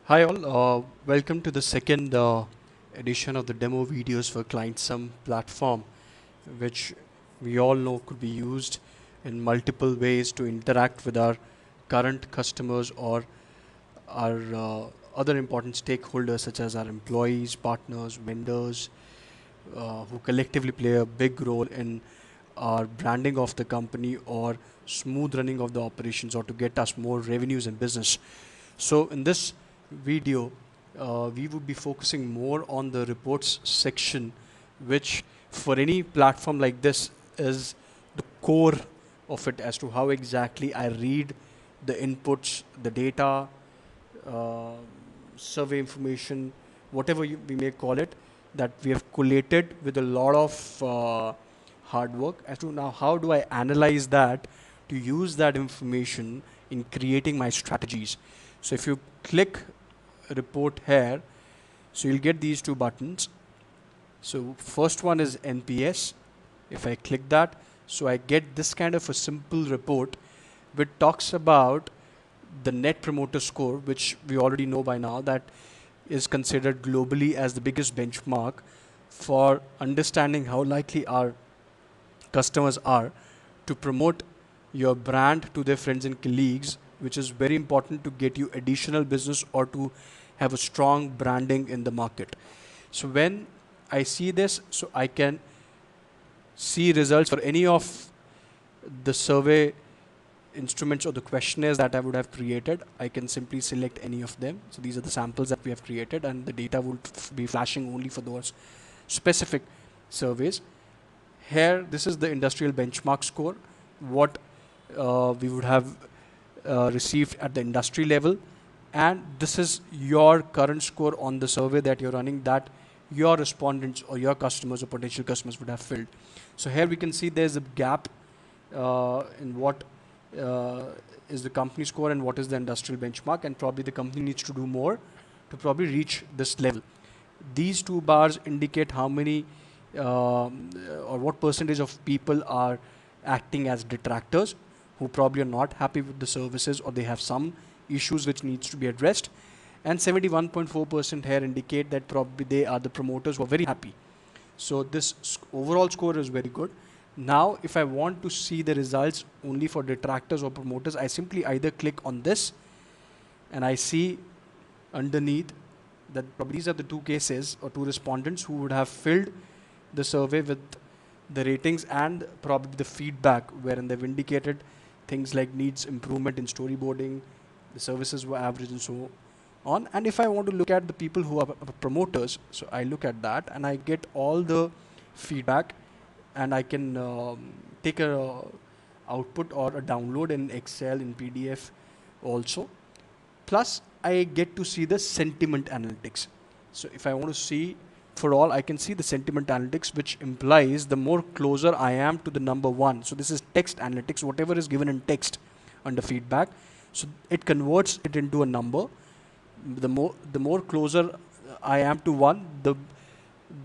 Hi all, welcome to the second edition of the demo videos for ClientSome platform, which we all know could be used in multiple ways to interact with our current customers or our other important stakeholders such as our employees, partners, vendors, who collectively play a big role in our branding of the company or smooth running of the operations or to get us more revenues and business. So in this video, we would be focusing more on the reports section, which for any platform like this is the core of it as to how exactly I read the inputs, the data, uh, survey information, whatever we may call it, that we have collated with a lot of hard work as to now how do I analyze that to use that information in creating my strategies. So if you click report here, so you'll get these two buttons. So first one is NPS. If I click that, so I get this kind of a simple report which talks about the net promoter score, which we already know by now that is considered globally as the biggest benchmark for understanding how likely our customers are to promote your brand to their friends and colleagues, which is very important to get you additional business or to have a strong branding in the market. So when I see this, so I can see results for any of the survey instruments or the questionnaires that I would have created. I can simply select any of them. So these are the samples that we have created, and the data would be flashing only for those specific surveys. Here, this is the industrial benchmark score, what we would have received at the industry level. And this is your current score on the survey that you're running that your respondents or your customers or potential customers would have filled. So here we can see there's a gap in what uh, is the company score and what is the industrial benchmark, and probably the company needs to do more to probably reach this level. These two bars indicate how many or what percentage of people are acting as detractors who probably are not happy with the services or they have some issues which needs to be addressed, and 71.4% here indicate that probably they are the promoters who are very happy. So this overall score is very good. Now if I want to see the results only for detractors or promoters, I simply either click on this and I see underneath that probably these are the two cases or two respondents who would have filled the survey with the ratings and probably the feedback wherein they've indicated things like needs improvement in storyboarding, the services were average and so on. And if I want to look at the people who are promoters, so I look at that and I get all the feedback, and I can take a output or a download in Excel, in PDF also. Plus I get to see the sentiment analytics. So if I want to see for all, I can see the sentiment analytics, which implies the more closer I am to the number one. So this is text analytics, whatever is given in text under feedback. So it converts it into a number. The more closer I am to one,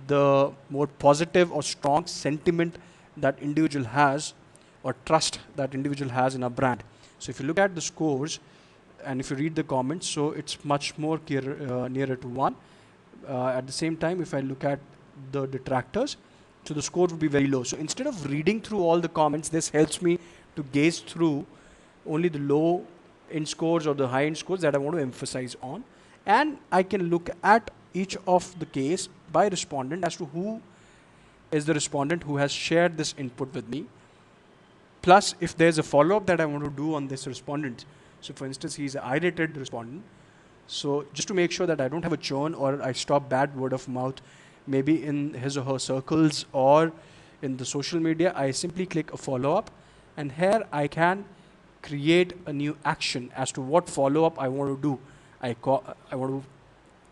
the more positive or strong sentiment that individual has or trust that individual has in a brand. So if you look at the scores and if you read the comments, so it's much more nearer to one. At the same time, if I look at the detractors, so the score would be very low. So instead of reading through all the comments, this helps me to gaze through only the low end scores or the high end scores that I want to emphasize on. And I can look at each of the case by respondent as to who is the respondent who has shared this input with me. Plus, if there's a follow-up that I want to do on this respondent, so for instance, he's an I-rated respondent. So just to make sure that I don't have a churn or I stop bad word of mouth, maybe in his or her circles or in the social media, I simply click a follow-up, and here I can create a new action as to what follow-up I want to do. I want to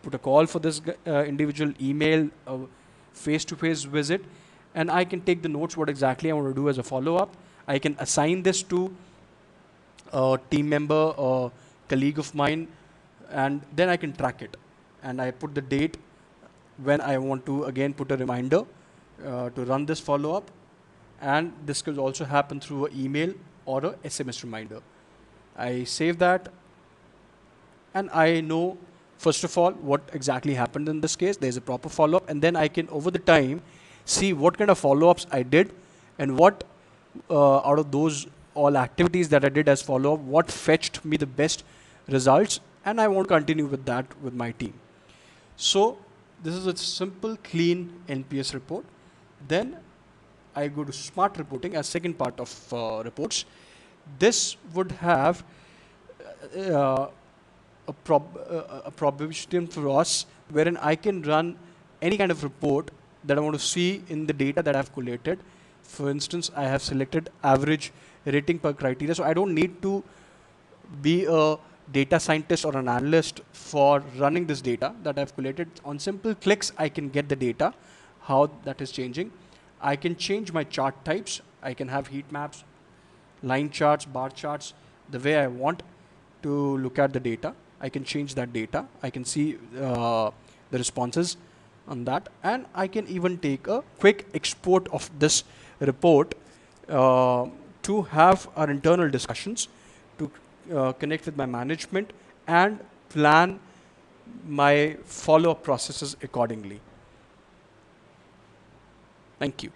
put a call for this individual, email, face-to-face visit, and I can take the notes what exactly I want to do as a follow-up. I can assign this to a team member or colleague of mine, and then I can track it. And I put the date when I want to again put a reminder to run this follow-up, and this could also happen through an email or a SMS reminder. I save that, and I know first of all, what exactly happened in this case. There's a proper follow-up, and then I can, over the time, see what kind of follow-ups I did, and what out of those all activities that I did as follow-up, what fetched me the best results, and I want to continue with that with my team. So this is a simple, clean NPS report. Then I go to smart reporting as second part of reports. This would have uh, a provision for us wherein I can run any kind of report that I want to see in the data that I've collated. For instance, I have selected average rating per criteria, so I don't need to be a data scientist or an analyst for running this data that I've collated. On simple clicks, I can get the data, how that is changing. I can change my chart types. I can have heat maps, line charts, bar charts, the way I want to look at the data. I can change that data. I can see the responses on that, and I can even take a quick export of this report to have our internal discussions, to connect with my management and plan my follow-up processes accordingly. Thank you.